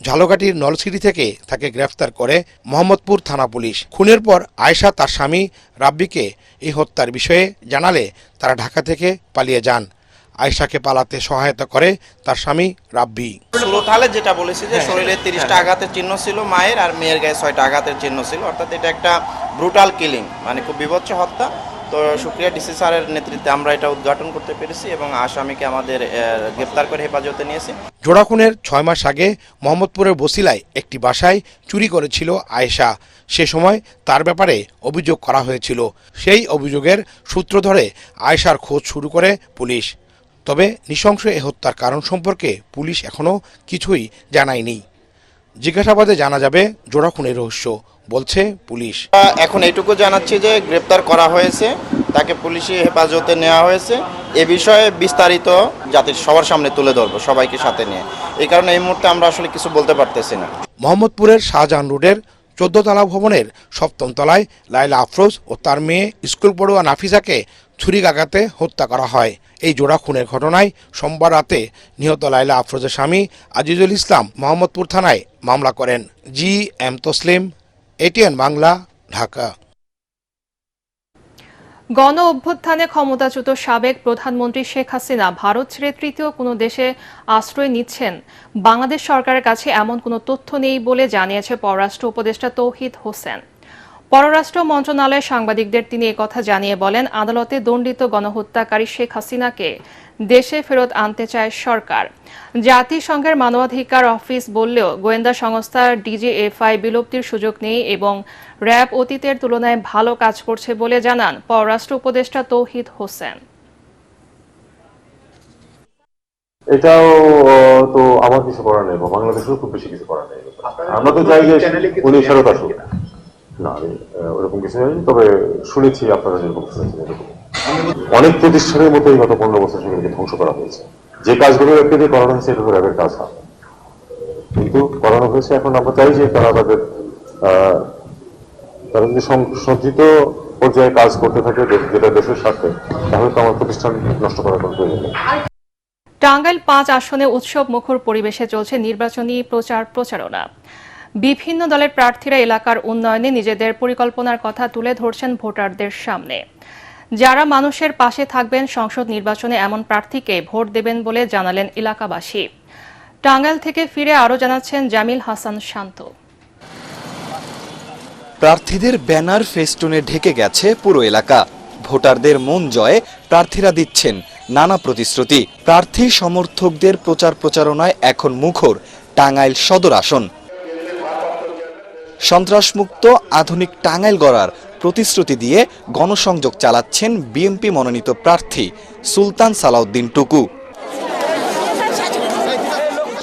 ঝালকাঠির নলছিটি থেকে তাকে গ্রেফতার করে মোহাম্মদপুর থানা পুলিশ। খুনের পর আয়েশা তার স্বামী রাব্বিকে এই হত্যার বিষয়ে জানালে তারা ঢাকা থেকে পালিয়ে যান। আয়েশাকে পালাতে সহায়তা করে তার স্বামী রাব্বি। সুরতালে যেটা বলেছে যে শরীরে 30টা আঘাতের চিহ্ন ছিল মায়ের, আর মেয়ের গায়ে 6টা আঘাতের চিহ্ন ছিল, অর্থাৎ এটা একটা ব্রুটাল কিলিং, মানে খুব বিভৎস হত্যা। তো শুক্রিয়া ডিসি স্যারের নেতৃত্বে আমরা এটা উদ্ঘাটন করতে পেরেছি এবং আসামিকে আমাদের গ্রেফতার করে হেফাজতে নিয়েছি। জোড়াখুনের 6 মাস আগে মোহাম্মদপুরের বসিলায় একটি বাসায় চুরি করেছিল আয়েশা। সে সময় তার ব্যাপারে অভিযোগ করা হয়েছিল। সেই অভিযোগের সূত্র ধরে আয়েশার খোঁজ শুরু করে পুলিশ। তবে নৃশংস এ হত্যার কারণ সম্পর্কে পুলিশ এখনও কিছুই জানায়নি। জিজ্ঞাসাবাদে জানা যাবে জোড়াখুনের রহস্য, বলছে পুলিশ। এখন এইটুকু জানাচ্ছি যে গ্রেপ্তার করা হয়েছে, তাকে পুলিশি হেফাজতে নেওয়া হয়েছে। এ বিষয়ে বিস্তারিত জাতির সবার সামনে তুলে ধরবো, সবাইকে সাথে নিয়ে। এই কারণে এই মুহূর্তে আমরা আসলে কিছু বলতে পারতেছি না। মোহাম্মদপুরের শাহজাহান রোডের 14 তলা ভবনের 7ম তলায় লায়লা আফরোজ ও তার মেয়ে স্কুল পড়ুয়া নাফিজাকে ছুরিকাঘাতে হত্যা করা হয়। এই জোড়া খুনের ঘটনায় সোমবার রাতে নিহত লায়লা আফরোজের স্বামী আজিজুল ইসলাম মোহাম্মদপুর থানায় মামলা করেন। GM Taslim, ATN Bangla, Dhaka. গণ অভ্যুত্থানে ক্ষমতাচ্যুত সাবেক প্রধানমন্ত্রী শেখ হাসিনা ভারত ছেড়ে তৃতীয় কোনো দেশে আশ্রয় নিচ্ছেন বাংলাদেশ সরকারের কাছে এমন কোনো তথ্য নেই বলে জানিয়েছে পররাষ্ট্র উপদেষ্টা তৌহিদ হোসেন। পররাষ্ট্র মন্ত্রণালয়ের সাংবাদিকদের তিনি একথা জানিয়ে বলেন, আদালতে দণ্ডিত গণহত্যাকারী শেখ হাসিনাকে দেশে ফেরত আনতে চায় সরকার। জাতিসংঘের মানবাধিকার অফিস বললেও গোয়েন্দা সংস্থা DGFI বিলুপ্তির সুযোগ নেই এবং র্যাব অতীতের তুলনায় ভালো কাজ করছে বলে জানান পররাষ্ট্র উপদেষ্টা তৌহিদ হোসেন। এটাও তো আমার কিছু করার নেই, বাংলাদেশেও খুব বেশি কিছু করার নেই। আমরা তো চাই যে উনি ফেরত আসুক। না, ওরকম কিছু নেই, তবে শুনেছি আপনারা যেরকম শুনেছেন এরকম অনেক প্রতিষ্ঠানের মতো এই গত 15 বছর সেগুলোকে ধ্বংস করা হয়েছে। যে কাজগুলো র্যাবকে দিয়ে করানো হয়েছে এটা তো র্যাবের কাজ না, কিন্তু করানো হয়েছে। এখন আমরা চাই যে তারা যদি সঞ্চিত পর্যায়ে কাজ করতে থাকে যেটা দেশের স্বার্থে, তাহলে তো আমার প্রতিষ্ঠান নষ্ট করার কোনো প্রয়োজন নেই। টাঙ্গাইল 5 আসনে উৎসব মুখর পরিবেশে চলছে নির্বাচনী প্রচারণা। বিভিন্ন দলের প্রার্থীরা এলাকার উন্নয়নে নিজেদের পরিকল্পনার কথা তুলে ধরছেন ভোটারদের সামনে। যারা মানুষের পাশে থাকবেন সংসদ নির্বাচনে এমন প্রার্থীকে ভোট দেবেন বলে জানালেন এলাকাবাসী। টাঙ্গাইল থেকে ফিরে আরও জানাচ্ছেন জামিল হাসান শান্ত। প্রার্থীদের ব্যানার ফেস্টুনে ঢেকে গেছে পুরো এলাকা। ভোটারদের মন জয়ে প্রার্থীরা দিচ্ছেন নানা প্রতিশ্রুতি। প্রার্থী সমর্থকদের প্রচারণায় এখন মুখর টাঙ্গাইল সদর আসন। সন্ত্রাসমুক্ত আধুনিক টাঙ্গাইল গড়ার প্রতিশ্রুতি দিয়ে গণসংযোগ চালাচ্ছেন বিএনপি মনোনীত প্রার্থী সুলতান সালাউদ্দিন টুকু।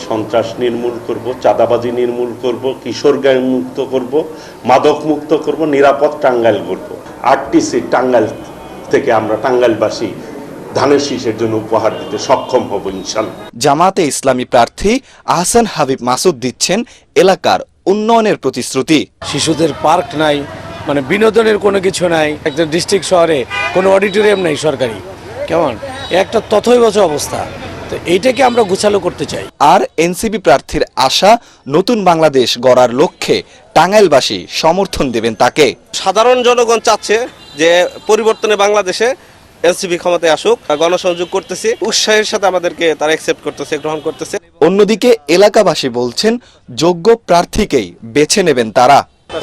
সন্ত্রাস নির্মূল করব, চাঁদাবাজি নির্মূল করব, কিশোর গ্যাং মুক্ত করব, মাদক মুক্ত করব, নিরাপদ টাঙ্গাইল করব। 8টি সিট টাঙ্গাইল থেকে আমরা টাঙ্গাইলবাসী ধানের শীষের জন্য উপহার দিতে সক্ষম হব ইনশাআল্লাহ। জামাতে ইসলামী প্রার্থী আহসান হাবিব মাসুদ দিচ্ছেন এলাকার উন্নয়নের প্রতিশ্রুতি। শিশুদের পার্ক নাই, মানে বিনোদনের কোনো কিছু নাই। একটা ডিস্ট্রিক্ট শহরে কোনো অডিটোরিয়াম নাই সরকারি, কেমন একটা তথৈবচ অবস্থা। তো এইটাকে আমরা গোছালো করতে চাই। আর এনসিপি প্রার্থীর আশা নতুন বাংলাদেশ গড়ার লক্ষ্যে টাঙ্গাইলবাসী সমর্থন দেবেন তাকে। সাধারণ জনগণ চাচ্ছে যে পরিবর্তনে বাংলাদেশে এনসিপি ক্ষমতায় আসুক। গণসংযোগ করতেছি, উৎসাহের সাথে আমাদেরকে তারা অ্যাকসেপ্ট করতেছে, গ্রহণ করতেছে। অন্যদিকে এলাকাবাসী বলছেন যোগ্য প্রার্থীকেই বেছে নেবেন তারা।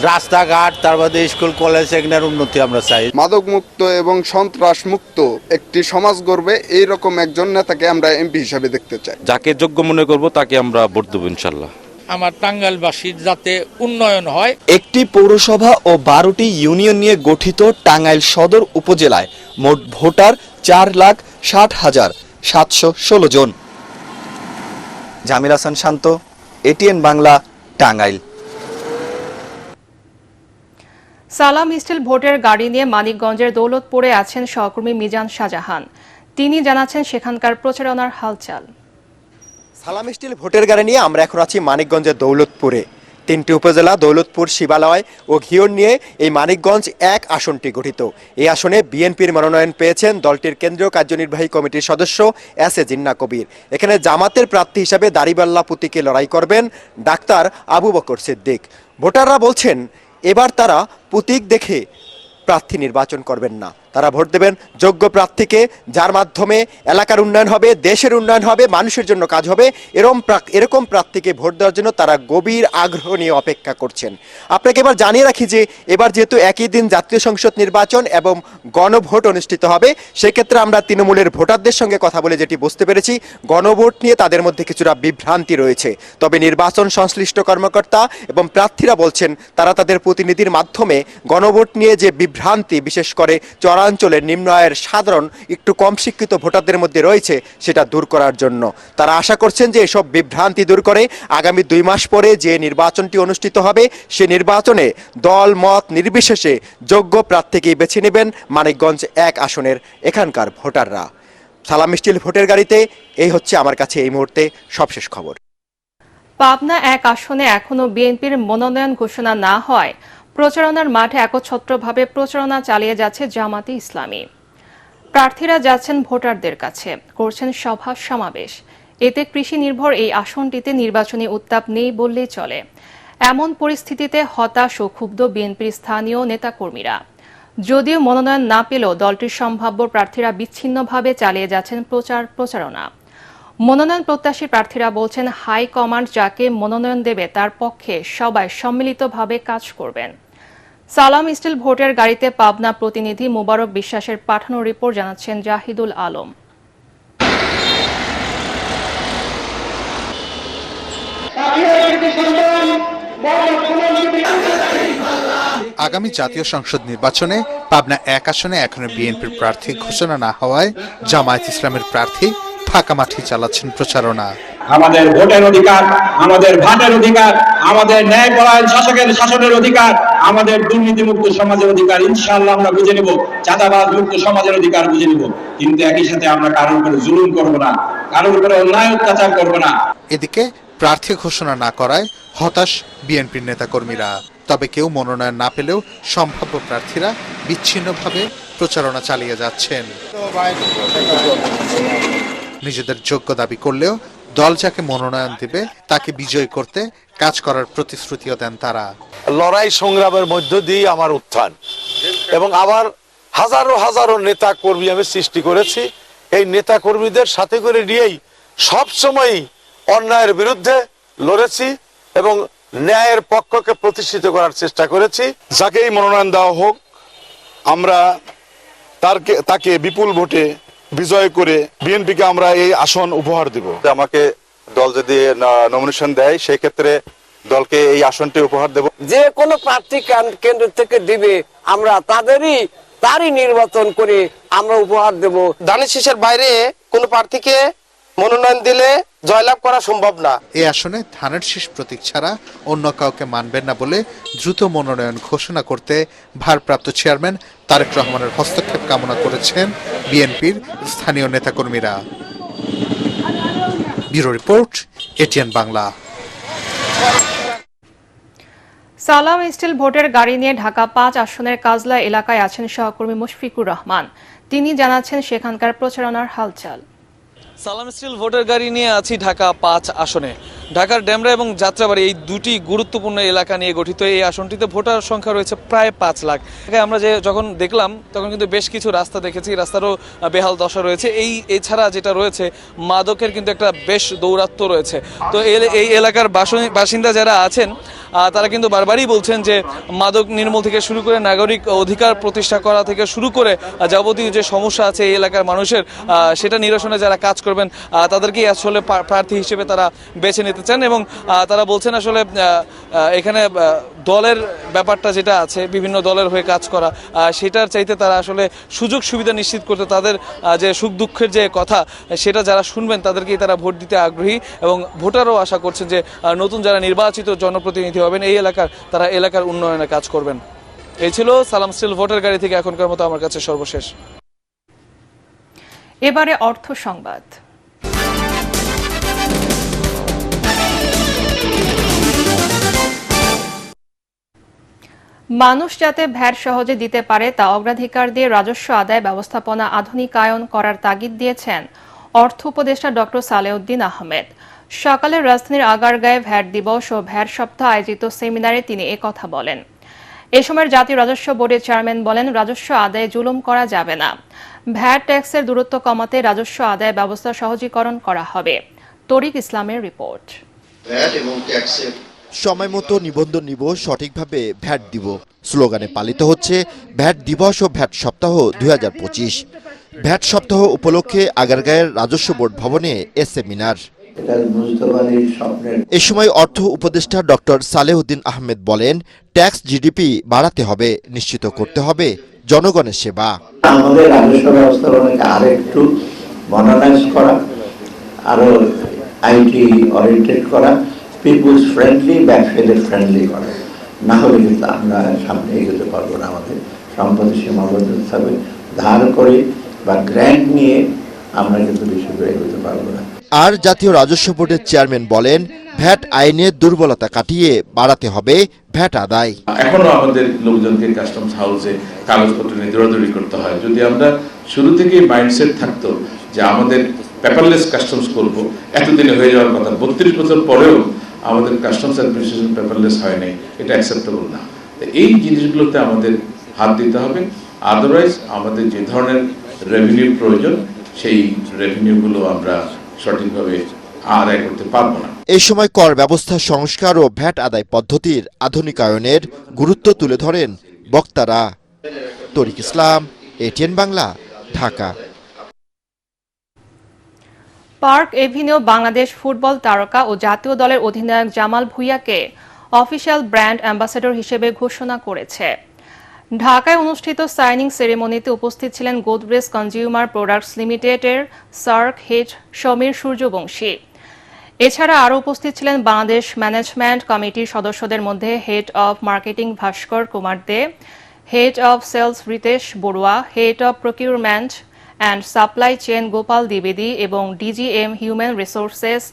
রাস্তাঘাট, তারপরে স্কুল কলেজ এগুলোর উন্নতি আমরা চাই। মাদক মুক্ত এবং সন্ত্রাস মুক্ত একটি সমাজ গড়বে এইরকম একজন নেতাকে আমরা এমপি হিসাবে দেখতে চাই। যাকে যোগ্য মনে করব তাকে আমরা ভোট দেব ইনশাআল্লাহ। আমার টাঙ্গাইলবাসীর যাতে উন্নয়ন হয়। একটি পৌরসভা ও 12টি ইউনিয়ন নিয়ে গঠিত টাঙ্গাইল সদর উপজেলায় মোট ভোটার 4,60,000। 716 জন। জামিল হাসান শান্ত, এটিএন বাংলা, টাঙ্গাইল। সালাম স্টিল ভোটের গাড়ি নিয়ে মানিকগঞ্জের দৌলতপুরে আছেন সহকর্মী মিজান শাহজাহান। তিনি জানাচ্ছেন সেখানকার প্রচারণার হালচাল। সালাম স্টিল ভোটের গাড়ি নিয়ে আমরা এখন আছি মানিকগঞ্জের দৌলতপুরে। 3টি উপজেলা দৌলতপুর, শিবালয় ও ঘিওর নিয়ে এই মানিকগঞ্জ 1 আসনটি গঠিত। এই আসনে বিএনপির মনোনয়ন পেয়েছেন দলটির কেন্দ্রীয় কার্যনির্বাহী কমিটির সদস্য এস এ জিন্না কবির। এখানে জামাতের প্রার্থী হিসাবে দাড়িপাল্লা প্রতীকে লড়াই করবেন ডাক্তার আবু বকর সিদ্দিক। ভোটাররা বলছেন এবার তারা প্রতীক দেখে প্রার্থী নির্বাচন করবেন না, তারা ভোট দেবেন যোগ্য প্রার্থীকে, যার মাধ্যমে এলাকার উন্নয়ন হবে, দেশের উন্নয়ন হবে, মানুষের জন্য কাজ হবে। এরকম প্রার্থীকে ভোট দেওয়ার জন্য তারা গভীর আগ্রহ নিয়ে অপেক্ষা করছেন। আপনাকে এবার জানিয়ে রাখি যে এবার যেহেতু একই দিন জাতীয় সংসদ নির্বাচন এবং গণভোট অনুষ্ঠিত হবে, সেক্ষেত্রে আমরা তৃণমূলের ভোটারদের সঙ্গে কথা বলে যেটি বুঝতে পেরেছি, গণভোট নিয়ে তাদের মধ্যে কিছুটা বিভ্রান্তি রয়েছে। তবে নির্বাচন সংশ্লিষ্ট কর্মকর্তা এবং প্রার্থীরা বলছেন তারা তাদের প্রতিনিধির মাধ্যমে গণভোট নিয়ে যে বিভ্রান্তি, বিশেষ করে চরাঞ্চলের নিম্ন আয়ের সাধারণ একটু কম শিক্ষিত ভোটারদের মধ্যে রয়েছে, সেটা দূর করার জন্য তারা আশা করছেন যে এসব বিভ্রান্তি দূর করে আগামী 2 মাস পরে যে নির্বাচনটি অনুষ্ঠিত হবে, সে নির্বাচনে দল মত নির্বিশেষে যোগ্য প্রার্থীকেই বেছে নেবেন মানিকগঞ্জ 1 আসনের এখানকার ভোটাররা। সালাম স্টিল ভোটের গাড়িতে এই হচ্ছে আমার কাছে এই মুহূর্তে সবশেষ খবর। পাবনা 1 আসনে এখনো বিএনপির মনোনয়ন ঘোষণা না হয় প্রচারণার মাঠে একচ্ছত্রভাবে প্রচারণা চালিয়ে যাচ্ছে জামাতে ইসলামী। প্রার্থীরা যাচ্ছেন ভোটারদের কাছে, করছেন সভা সমাবেশ। এতে কৃষি নির্ভর এই আসনটিতে নির্বাচনী উত্তাপ নেই বললেই চলে। এমন পরিস্থিতিতে হতাশ ও ক্ষুব্ধ বিএনপির স্থানীয় নেতাকর্মীরা। যদিও মনোনয়ন না পেলেও দলটির সম্ভাব্য প্রার্থীরা বিচ্ছিন্নভাবে চালিয়ে যাচ্ছেন প্রচারণা। মনোনয়ন প্রত্যাশী প্রার্থীরা বলছেন হাইকমান্ড যাকে মনোনয়ন দেবে তার পক্ষে সবাই সম্মিলিতভাবে কাজ করবেন। সালাম স্টিল ভোটের গাড়িতে পাবনা প্রতিনিধি মোবারক বিশ্বাসের পাঠানো রিপোর্ট জানাচ্ছেন জাহিদুল আলম। আগামী জাতীয় সংসদ নির্বাচনে পাবনা 1 আসনে এখনো বিএনপির প্রার্থী ঘোষণা না হওয়ায় জামায়াত ইসলামের প্রার্থী ফাঁকা মাঠে চালাচ্ছেন প্রচারণা। আমাদের ভোটের অধিকার, আমাদের ভাটের অধিকার, আমাদের ন্যায়পরায়ণ শাসকের শাসনের অধিকার, আমাদের দুর্নীতিমুক্ত সমাজের অধিকার ইনশাআল্লাহ আমরা বুঝে নেব, চাঁদাবাজ মুক্ত সমাজের অধিকার বুঝে নেব। কিন্তু একই সাথে আমরা কারোর উপরে জুলুম করব না, কারোর উপরে অন্যায় অত্যাচার করব না। এদিকে প্রার্থী ঘোষণা না করায় হতাশ বিএনপির নেতাকর্মীরা। তবে কেউ মনোনয়ন না পেলেও সম্ভাব্য প্রার্থীরা বিচ্ছিন্নভাবে প্রচারণা চালিয়ে যাচ্ছেন। নিজেদের যোগ্য দাবি করলেও দল যাকে মনোনয়ন দেবে তাকে বিজয় করতে কাজ করার প্রতিশ্রুতিও দেন তারা। লড়াই সংগ্রামের মধ্য দিয়ে আমার উত্থান এবং আবার হাজারো হাজারো নেতা কর্মী আমি সৃষ্টি করেছি। এই নেতা কর্মীদের সাথে করে নিয়েই সবসময় অন্যায়ের বিরুদ্ধে লড়েছি এবং ন্যায়ের পক্ষকে প্রতিষ্ঠিত করার চেষ্টা করেছি। যাকেই মনোনয়ন দেওয়া হোক, আমরা তাকে বিপুল ভোটে বিজয় করে বিএনপিকে আমরা এই আসন উপহার দেব। আমাকে দল যদি নমিনেশন দেয় সেই ক্ষেত্রে দলকে এই আসনটি উপহার দেব। যে কোনো প্রার্থী কেন্দ্র থেকে দিবে আমরা তারই নির্বাচন করে আমরা উপহার দেব। ধানের শীষের বাইরে কোনো প্রার্থীকে মনোনয়ন দিলে জয়লাভ করা সম্ভব না। এই আসনে ধানের শীষ প্রতীক ছাড়া অন্য কাউকে মানবেন না বলে দ্রুত মনোনয়ন ঘোষণা করতে ভারপ্রাপ্ত চেয়ারম্যান তারেক রহমানের হস্তক্ষেপ কামনা করেছেন বিএনপির স্থানীয় নেতাকর্মীরা। Bureau report, ATN Bangla. সালাম স্টিল ভোটের গাড়ি নিয়ে ঢাকা 5 আসনের কাজলা এলাকায় আছেন সহকর্মী মুশফিকুর রহমান। তিনি জানাচ্ছেন সেখানকার প্রচারণার হালচাল। সালাম স্টিল ভোটের গাড়ি নিয়ে আছি ঢাকা 5 আসনে। ঢাকার ডেমরা এবং যাত্রাবাড়ি এই দুটি গুরুত্বপূর্ণ এলাকা নিয়ে গঠিত এই আসনটিতে ভোটার সংখ্যা রয়েছে প্রায় 5 লাখ। আমরা যখন দেখলাম তখন কিন্তু বেশ কিছু রাস্তা দেখেছি, রাস্তারও বেহাল দশা রয়েছে। এছাড়া যেটা রয়েছে মাদকের কিন্তু একটা বেশ দৌরাত্ম্য রয়েছে। তো এই এলাকার বাসিন্দা যারা আছেন তারা কিন্তু বারবারই বলছেন যে মাদক নির্মূল থেকে শুরু করে নাগরিক অধিকার প্রতিষ্ঠা করা থেকে শুরু করে যাবতীয় যে সমস্যা আছে এই এলাকার মানুষের, সেটা নিরসনে যারা কাজ করবেন তাদেরকেই আসলে প্রার্থী হিসেবে তারা বেছে নিতে চান। এবং তারা বলছেন আসলে এখানে দলের ব্যাপারটা যেটা আছে, বিভিন্ন দলের হয়ে কাজ করা, সেটার চাইতে তারা আসলে সুযোগ সুবিধা নিশ্চিত করতে তাদের যে সুখ দুঃখের যে কথা সেটা যারা শুনবেন তাদেরকেই তারা ভোট দিতে আগ্রহী, এবং ভোটারও আশা করছেন যে নতুন যারা নির্বাচিত জনপ্রতিনিধি হবেন এই এলাকার এলাকার উন্নয়নে কাজ করবেন। এই ছিল সালাম স্টিল ভোটার গাড়ি থেকে এখনকার মতো আমার কাছে সর্বশেষ। এবারে অর্থ সংবাদ। মানুষ যাতে ভ্যাট সহজে দিতে পারে তা অগ্রাধিকার দিয়ে রাজস্ব আদায় ব্যবস্থাপনা আধুনিকায়ন করার তাগিদ দিয়েছেন অর্থ উপদেষ্টা ডক্টর সালেউদ্দিন আহমেদ। সকালে রাজধানীর আগারগাঁয়ে ভ্যাট দিবস ও ভ্যাট সপ্তাহ আয়োজিত সেমিনারে তিনি একথা বলেন। এ সময় জাতীয় রাজস্ব বোর্ডের চেয়ারম্যান বলেন, রাজস্ব আদায়ে জুলুম করা যাবে না। ভ্যাট ট্যাক্সের দূরত্ব কমাতে রাজস্ব আদায় ব্যবস্থা সহজীকরণ করা হবে। তরিক ইসলামের রিপোর্ট। সময় মতো নিবন্ধন নিব, সঠিকভাবে ভ্যাট দিব স্লোগানে পালিত হচ্ছে ভ্যাট দিবস ও ভ্যাট সপ্তাহ 2025। ভ্যাট সপ্তাহ উপলক্ষে আগারগাঁয়ের রাজস্ব বোর্ড ভবনে এ সেমিনার। এ সময় অর্থ উপদেষ্টা ডক্টর সালেউদ্দিন আহমেদ বলেন, ট্যাক্স জিডিপি বাড়াতে হবে, নিশ্চিত করতে হবে জনগণের সেবা। আমাদের রাজস্ব ব্যবস্থাপনাকে আরেকটু মডার্নাইজ করা, আরো আইটি ওরিয়েন্টেড করা, পিপুলস ফ্রেন্ডলি, ব্যবসায়ীদের ফ্রেন্ডলি করা, না হলে কিন্তু আমরা সামনে এগোতে পারবো না। আমাদের সম্পদের সীমাবদ্ধ থাকবে, ধার করে বা গ্র্যান্ট নিয়ে আমরা কিন্তু বেশি করে এগোতে পারবো না। আর জাতীয় রাজস্ব বোর্ডের চেয়ারম্যান বলেন, ভ্যাট আইনের দুর্বলতা কাটিয়ে বাড়াতে হবে ভ্যাট আদায়। এখনো আমাদের লোকজনকে কাস্টমস হাউসে কাগজপত্র নিয়ে দৌড়াদৌড়ি করতে হয়। যদি আমরা শুরু থেকেই মাইন্ডসেট থাকতো যে আমাদের পেপারলেস কাস্টমস করব, এতদিনে হয়ে যাওয়ার কথা, 32 বছর পরেও আমাদের কাস্টমস অ্যাডমিনিস্ট্রেশন পেপারলেস হয় নাই, এটা অ্যাকসেপ্টেবল না। এই জিনিসগুলোতে আমাদের হাত দিতে হবে, আদারওয়াইজ আমাদের যে ধরনের রেভিনিউ প্রয়োজন সেই রেভিনিউগুলো আমরা সঠিকভাবে আদায় করতে পারবো না। এই সময় কর ব্যবস্থা সংস্কার ও ভ্যাট আদায় পদ্ধতির আধুনিকায়নের গুরুত্ব তুলে ধরেন বক্তারা। Tarik Islam, ATN Bangla, Dhaka. Park Avenue Bangladesh football তারকা ও জাতীয় দলের অধিনায়ক জামাল ভুঁইয়াকে অফিসিয়াল ব্র্যান্ড অ্যাম্বাসেডর হিসেবে ঘোষণা করেছে। ঢাকায় অনুষ্ঠিত সাইনিং সেরেমনিতে উপস্থিত ছিলেন গোদরেজ কনজিউমার প্রোডাক্টস লিমিটেডের সার্ক হেড সমীর সূর্যবংশী। এছাড়া আরও উপস্থিত ছিলেন বাংলাদেশ ম্যানেজমেন্ট কমিটির সদস্যদের মধ্যে head of marketing Bhaskar Kumar De, head of sales Ritesh Barua, head of procurement and supply chain Gopal দ্বিবেদী এবং DGM human resources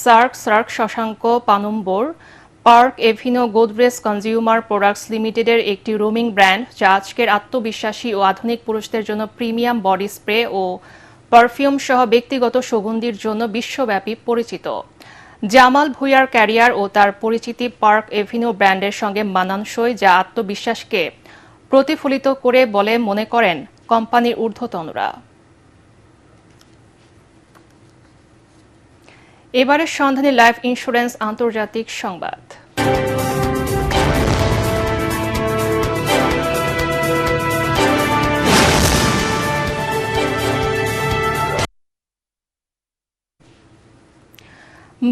SAARC Shashank Panumbar. Park Avenue Godrej consumer products লিমিটেডের একটি রোমিং ব্র্যান্ড, যা আজকের আত্মবিশ্বাসী ও আধুনিক পুরুষদের জন্য প্রিমিয়াম বডি স্প্রে ও পারফিউম সহ ব্যক্তিগত সুগন্ধির জন্য বিশ্বব্যাপী পরিচিত। জামাল ভুঁইয়ার ক্যারিয়ার ও তার পরিচিতি পার্ক এভিনিউ ব্র্যান্ডের সঙ্গে মানানসই, যা আত্মবিশ্বাসকে প্রতিফলিত করে বলে মনে করেন কোম্পানির ঊর্ধ্বতনরা। এবারের সন্ধানী লাইফ ইন্স্যুরেন্স আন্তর্জাতিক সংবাদ।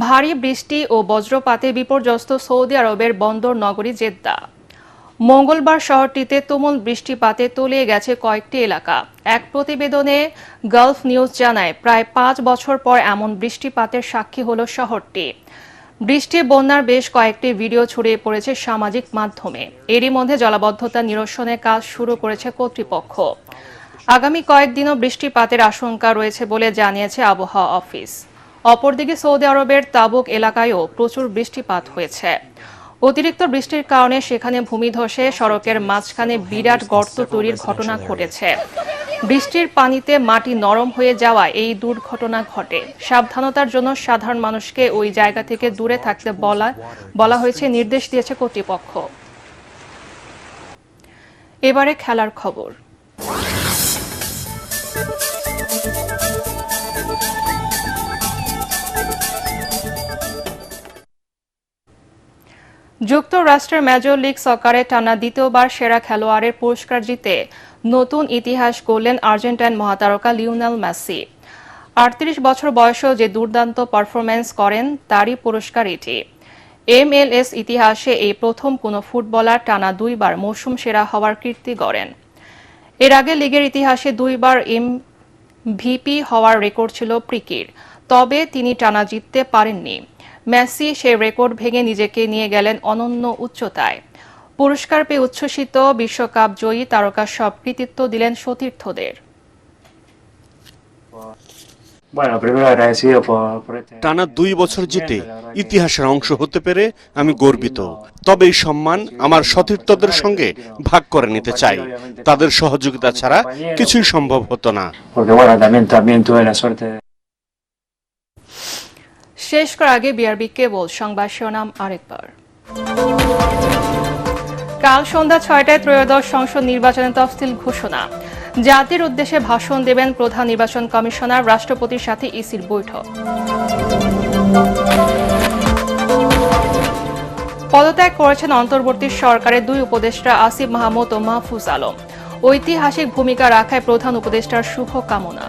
ভারী বৃষ্টি ও বজ্রপাতে বিপর্যস্ত সৌদি আরবের বন্দর নগরী জেদ্দা। মঙ্গলবার শহরটিতে তুমুল বৃষ্টিপাতে তলিয়ে গেছে কয়েকটি এলাকা। এক প্রতিবেদনে গালফ নিউজ জানায়, প্রায় 5 বছর পর এমন বৃষ্টিপাতের সাক্ষী হল শহরটি। বৃষ্টি বন্যার বেশ কয়েকটি ভিডিও ছড়িয়ে পড়েছে সামাজিক মাধ্যমে। এরই মধ্যে জলাবদ্ধতা নিরসনের কাজ শুরু করেছে কর্তৃপক্ষ। আগামী কয়েকদিনও বৃষ্টিপাতের আশঙ্কা রয়েছে বলে জানিয়েছে আবহাওয়া অফিস। অপরদিকে সৌদি আরবের তাবুক এলাকায়ও প্রচুর বৃষ্টিপাত হয়েছে। অতিরিক্ত বৃষ্টির কারণে সেখানে ভূমিধসে সড়কের মাঝখানে বিরাট গর্ত তৈরির ঘটনা ঘটেছে। বৃষ্টির পানিতে মাটি নরম হয়ে যাওয়ায় এই দুর্ঘটনা ঘটে। সাবধানতার জন্য সাধারণ মানুষকে ওই জায়গা থেকে দূরে থাকতে বলা হয়েছে, নির্দেশ দিয়েছে কর্তৃপক্ষ। এবারে খেলার খবর। যুক্তরাষ্ট্রের মেজর লিগ সকারে টানা দ্বিতীয়বার সেরা খেলোয়াড়ের পুরস্কার জিতে নতুন ইতিহাস গড়লেন আর্জেন্টাইন মহাতারকা লিওনেল মেসি। 38 বছর বয়সেও যে দুর্দান্ত পারফরম্যান্স করেন তারই পুরস্কার এটি। MLS ইতিহাসে এই প্রথম কোনো ফুটবলার টানা 2 বার মৌসুম সেরা হওয়ার কীর্তি গড়েন। এর আগে লিগের ইতিহাসে 2 বার MVP হওয়ার রেকর্ড ছিল প্রিকির, তবে তিনি টানা জিততে পারেননি। মেসি সেই রেকর্ড ভেঙে নিজেকে নিয়ে গেলেন অনন্য উচ্চতায়। পুরস্কার পেয়ে উচ্ছ্বসিত বিশ্বকাপ জয়ী তারকা সব কৃতিত্ব দিলেন সতীর্থদের। টানা 2 বছর জিতে ইতিহাসের অংশ হতে পেরে আমি গর্বিত। তবে এই সম্মান আমার সতীর্থদের সঙ্গে ভাগ করে নিতে চাই। তাদের সহযোগিতা ছাড়া কিছুই সম্ভব হতো না। শেষ করার আগে বিআরবি কেবল সংবাদ শিরোনাম আরেকবার। কাল সন্ধ্যা 6টায় ত্রয়োদশ সংসদ নির্বাচনের তফসিল ঘোষণা। জাতির উদ্দেশ্যে ভাষণ দেবেন প্রধান নির্বাচন কমিশনার, রাষ্ট্রপতির সাথে ইসির বৈঠক। পদত্যাগ করেছেন অন্তর্বর্তী সরকারের 2 উপদেষ্টা আসিফ মাহমুদ ও মাহফুজ আলম। ঐতিহাসিক ভূমিকা রাখায় প্রধান উপদেষ্টার শুভ কামনা।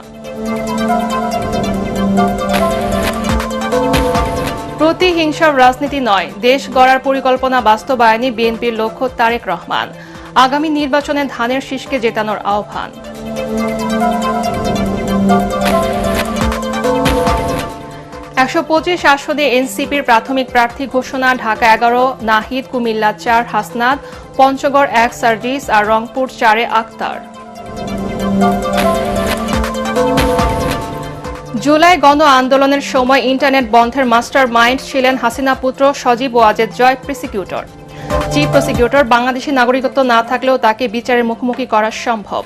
প্রতিহিংসার রাজনীতি নয়, দেশ গড়ার পরিকল্পনা বাস্তবায়নে বিএনপির লক্ষ্য তারেক রহমান। আগামী নির্বাচনে ধানের শীষকে জেতানোর আহ্বান। 125 আসনে এনসিপির প্রাথমিক প্রার্থী ঘোষণা। ঢাকা 11, নাহিদ, কুমিল্লা 4, হাসনাত, পঞ্চগড় 1 সার্জিস আর রংপুর 4 আক্তার। জুলাই গণ আন্দোলনের সময় ইন্টারনেট বন্ধের মাস্টার মাইন্ড ছিলেন হাসিনা পুত্র Sajeeb Wazed Joy, prosecutor. Chief prosecutor Bangladeshi নাগরিকত্ব না থাকলেও তাকে বিচারের মুখোমুখি করা সম্ভব।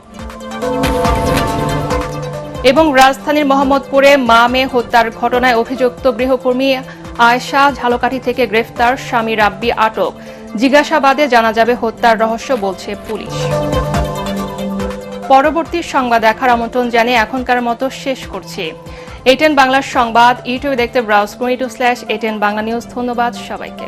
এবং রাজধানীর মোহাম্মদপুরে মা মেয়ে হত্যার ঘটনায় অভিযুক্ত গৃহকর্মী আয়েশা ঝালকাঠি থেকে গ্রেফতার, স্বামী রাব্বি আটক। জিজ্ঞাসাবাদে জানা যাবে হত্যার রহস্য, বলছে পুলিশ। পরবর্তী সংবাদ দেখার আমন্ত্রণ জানিয়ে এখনকার মতো শেষ করছি। ATN বাংলার সংবাদ ইউটিউবে দেখতে ব্রাউজ করুন /ATN বাংলা নিউজ। ধন্যবাদ সবাইকে।